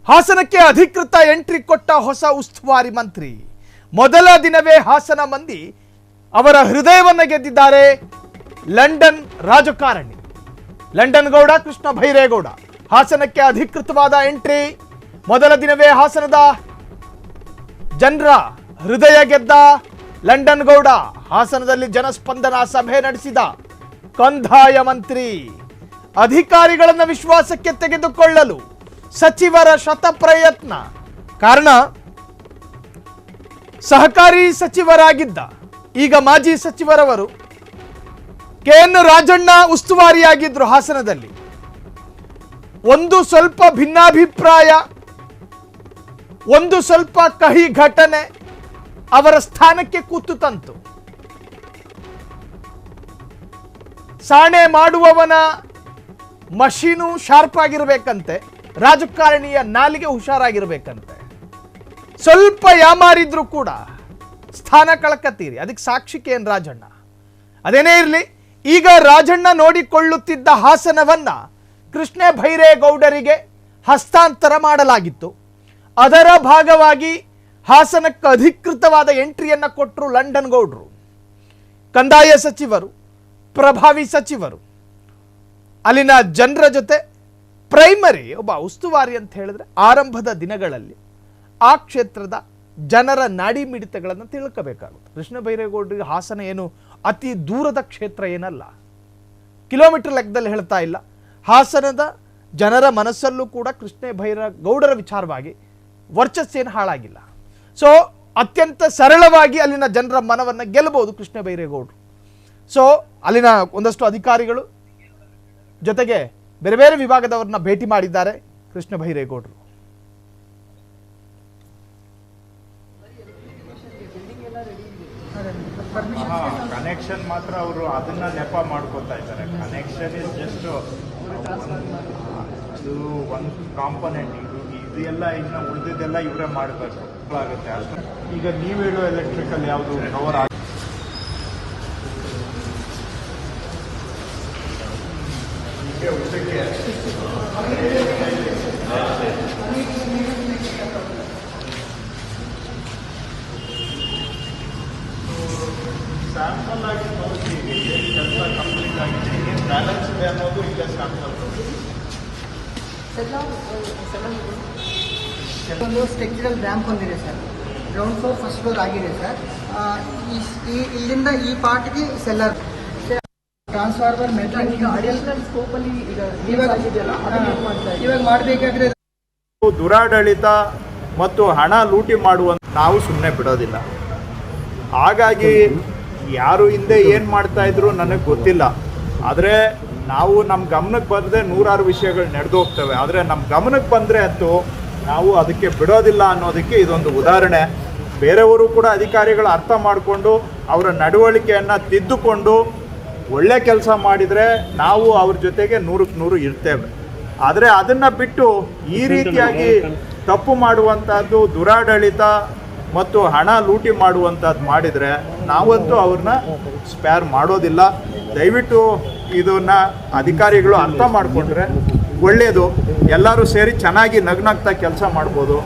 ಹಾಸನಕ್ಕೆ ಅಧಿಕೃತ ಎಂಟ್ರಿ ಕೊಟ್ಟ ಹೊಸ ಉಸ್ತುವಾರಿ ಮಂತ್ರಿ. ಮೊದಲ ದಿನವೇ ಹಾಸನ ಮಂದಿ ಅವರ ಹೃದಯವನ್ನು ಗೆದ್ದಿದ್ದಾರೆ. ಲಂಡನ್ ರಾಜಕಾರಣಿ ಲಂಡನ್ ಗೌಡ ಕೃಷ್ಣ ಭೈರೇಗೌಡ ಹಾಸನಕ್ಕೆ ಅಧಿಕೃತವಾದ ಎಂಟ್ರಿ. ಮೊದಲ ದಿನವೇ ಹಾಸನದ ಜನರ ಹೃದಯ ಗೆದ್ದ ಲಂಡನ್ ಗೌಡ ಹಾಸನದಲ್ಲಿ ಜನಸ್ಪಂದನ ಸಭೆ ನಡೆಸಿದ ಕಂದಾಯ ಮಂತ್ರಿ. ಅಧಿಕಾರಿಗಳನ್ನು ವಿಶ್ವಾಸಕ್ಕೆ ತೆಗೆದುಕೊಳ್ಳಲು ಸಚಿವರ ಶತ ಪ್ರಯತ್ನ. ಕಾರಣ, ಸಹಕಾರಿ ಸಚಿವರಾಗಿದ್ದ ಈಗ ಮಾಜಿ ಸಚಿವರವರು ಕೆಎನ್ ರಾಜಣ್ಣ ಉಸ್ತುವಾರಿಯಾಗಿದ್ರು ಹಾಸನದಲ್ಲಿ. ಒಂದು ಸ್ವಲ್ಪ ಭಿನ್ನಾಭಿಪ್ರಾಯ, ಒಂದು ಸ್ವಲ್ಪ ಕಹಿ ಘಟನೆ ಅವರ ಸ್ಥಾನಕ್ಕೆ ಕೂತು ತಂತು. ಸಾಣೆ ಮಾಡುವವನ ಮಷೀನು ಶಾರ್ಪ್ ಆಗಿರ್ಬೇಕಂತೆ, ರಾಜಕಾರಣಿಯ ನಾಲಿಗೆ ಹುಷಾರಾಗಿರ್ಬೇಕಂತೆ. ಸ್ವಲ್ಪ ಯಾಮಾರಿದ್ರು ಕೂಡ ಸ್ಥಾನ ಕಳಕತ್ತೀರಿ. ಅದಕ್ಕೆ ಸಾಕ್ಷಿ ಕೆಎನ್ ರಾಜಣ್ಣ. ಅದೇನೇ ಇರಲಿ, ಈಗ ರಾಜಣ್ಣ ನೋಡಿಕೊಳ್ಳುತ್ತಿದ್ದ ಹಾಸನವನ್ನ ಕೃಷ್ಣ ಭೈರೇಗೌಡರಿಗೆ ಹಸ್ತಾಂತರ ಮಾಡಲಾಗಿತ್ತು. ಅದರ ಭಾಗವಾಗಿ ಹಾಸನಕ್ಕೆ ಅಧಿಕೃತವಾದ ಎಂಟ್ರಿಯನ್ನ ಕೊಟ್ಟರು ಲಂಡನ್ ಗೌಡರು. ಕಂದಾಯ ಸಚಿವರು, ಪ್ರಭಾವಿ ಸಚಿವರು ಅಲ್ಲಿನ ಜನರ ಜೊತೆ ಪ್ರೈಮರಿ ಒಬ್ಬ ಉಸ್ತುವಾರಿ ಅಂತ ಹೇಳಿದ್ರೆ ಆರಂಭದ ದಿನಗಳಲ್ಲಿ ಆ ಕ್ಷೇತ್ರದ ಜನರ ನಾಡಿ ಮಿಡಿತಗಳನ್ನು ತಿಳ್ಕೋಬೇಕಾಗುತ್ತೆ. ಕೃಷ್ಣ ಭೈರೇಗೌಡರಿಗೆ ಹಾಸನ ಏನು ಅತಿ ದೂರದ ಕ್ಷೇತ್ರ ಏನಲ್ಲ, ಕಿಲೋಮೀಟರ್ ಲೆಕ್ಕದಲ್ಲಿ ಹೇಳ್ತಾ ಇಲ್ಲ. ಹಾಸನದ ಜನರ ಮನಸ್ಸಲ್ಲೂ ಕೂಡ ಕೃಷ್ಣ ಭೈರೇಗೌಡರ ವಿಚಾರವಾಗಿ ವರ್ಚಸ್ಸೇನು ಹಾಳಾಗಿಲ್ಲ. ಸೊ ಅತ್ಯಂತ ಸರಳವಾಗಿ ಅಲ್ಲಿನ ಜನರ ಮನವನ್ನು ಗೆಲ್ಲಬಹುದು ಕೃಷ್ಣ ಭೈರೇಗೌಡರು. ಸೊ ಅಲ್ಲಿನ ಒಂದಷ್ಟು ಅಧಿಕಾರಿಗಳು ಜೊತೆಗೆ ಬೇರೆ ಬೇರೆ ವಿಭಾಗದವರನ್ನ ಭೇಟಿ ಮಾಡಿದ್ದಾರೆ ಕೃಷ್ಣ ಭೈರೇಗೌಡರು. ಕನೆಕ್ಷನ್ ಮಾತ್ರ ಅವರು ಅದನ್ನ ನೆಪ ಮಾಡ್ಕೊತಾ ಇದ್ದಾರೆ. ಕನೆಕ್ಷನ್ ಇಸ್ ಜಸ್ಟ್ ಅದು ಒಂದು ಕಾಂಪೊನೆಂಟ್. ಇದೆಲ್ಲ ಇನ್ನು ಉಳಿದಿದ್ದೆಲ್ಲ ಇವರೇ ಮಾಡಬೇಕು ಆಗುತ್ತೆ ಅಷ್ಟು. ಈಗ ನೀವು ಹೇಳೋ ಎಲೆಕ್ಟ್ರಿಕಲ್ ಯಾವುದು ಕವರ್ ಆಗ ಸ್ಯಾಂಪಲ್ ಆಗಿ ನೋಡ್ತೀವಿ ಕೆಲಸ ಕಂಪ್ಲೀಟ್ ಆಗಿದೆ, ಏನು ಬ್ಯಾಲೆನ್ಸ್ ಇದೆ ಅನ್ನೋದು ಈಗ ಸ್ಯಾಂಪಲ್. ಒಂದು ಸ್ಟ್ರಕ್ಚರಲ್ ರ್ಯಾಂಪ್ ಹೊಂದಿದೆ sir. Ground floor first floor ಆಗಿದೆ ಸರ್. ಇಲ್ಲಿಂದ ಈ ಪಾರ್ಟ್ಗೆ ಸೆಲ್ಲರ್, ಟ್ರಾನ್ಸ್ಫಾರ್ಮರ್, ಇವಾಗ ಮಾಡಬೇಕಾದ್ರೆ ದುರಾಡಳಿತ ಮತ್ತು ಹಣ ಲೂಟಿ ಮಾಡುವಂತ ನಾವು ಸುಮ್ಮನೆ ಬಿಡೋದಿಲ್ಲ. ಹಾಗಾಗಿ ಯಾರು ಹಿಂದೆ ಏನು ಮಾಡ್ತಾ ಇದ್ರು ನನಗೆ ಗೊತ್ತಿಲ್ಲ. ಆದರೆ ನಾವು ನಮ್ಮ ಗಮನಕ್ಕೆ ಬಂದರೆ ನೂರಾರು ವಿಷಯಗಳು ನಡೆದು ಹೋಗ್ತವೆ. ಆದರೆ ನಮ್ಮ ಗಮನಕ್ಕೆ ಬಂದರೆ ಅಂತೂ ನಾವು ಅದಕ್ಕೆ ಬಿಡೋದಿಲ್ಲ ಅನ್ನೋದಕ್ಕೆ ಇದೊಂದು ಉದಾಹರಣೆ. ಬೇರೆಯವರು ಕೂಡ ಅಧಿಕಾರಿಗಳು ಅರ್ಥ ಮಾಡಿಕೊಂಡು ಅವರ ನಡವಳಿಕೆಯನ್ನು ತಿದ್ದುಕೊಂಡು ಒಳ್ಳೆ ಕೆಲಸ ಮಾಡಿದರೆ ನಾವು ಅವ್ರ ಜೊತೆಗೆ 100ಕ್ಕೆ 100 ಇರ್ತೇವೆ. ಆದರೆ ಅದನ್ನು ಬಿಟ್ಟು ಈ ರೀತಿಯಾಗಿ ತಪ್ಪು ಮಾಡುವಂಥದ್ದು, ದುರಾಡಳಿತ ಮತ್ತು ಹಣ ಲೂಟಿ ಮಾಡುವಂಥದ್ದು ಮಾಡಿದರೆ ನಾವಂತೂ ಅವ್ರನ್ನ ಸ್ಪೇರ್ ಮಾಡೋದಿಲ್ಲ. ದಯವಿಟ್ಟು ಇದನ್ನು ಅಧಿಕಾರಿಗಳು ಅರ್ಥ ಮಾಡಿಕೊಂಡ್ರೆ ಒಳ್ಳೆಯದು. ಎಲ್ಲರೂ ಸೇರಿ ಚೆನ್ನಾಗಿ ನಗ್ನಗ್ತಾ ಕೆಲಸ ಮಾಡ್ಬೋದು.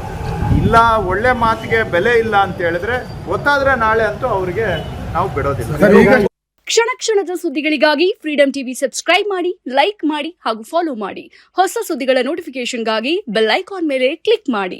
ಇಲ್ಲ, ಒಳ್ಳೆ ಮಾತಿಗೆ ಬೆಲೆ ಇಲ್ಲ ಅಂತ ಹೇಳಿದ್ರೆ ಗೊತ್ತಾದರೆ ನಾಳೆ ಅಂತೂ ಅವರಿಗೆ ನಾವು ಬಿಡೋದಿಲ್ಲ. ಕ್ಷಣ ಕ್ಷಣದ ಸುದ್ದಿಗಳಿಗಾಗಿ ಫ್ರೀಡಂ ಟಿವಿ ಸಬ್ಸ್ಕ್ರೈಬ್ ಮಾಡಿ, ಲೈಕ್ ಮಾಡಿ ಹಾಗೂ ಫಾಲೋ ಮಾಡಿ. ಹೊಸ ಸುದ್ದಿಗಳ ನೋಟಿಫಿಕೇಶನ್ಗಾಗಿ ಬೆಲ್ ಐಕಾನ್ ಮೇಲೆ ಕ್ಲಿಕ್ ಮಾಡಿ.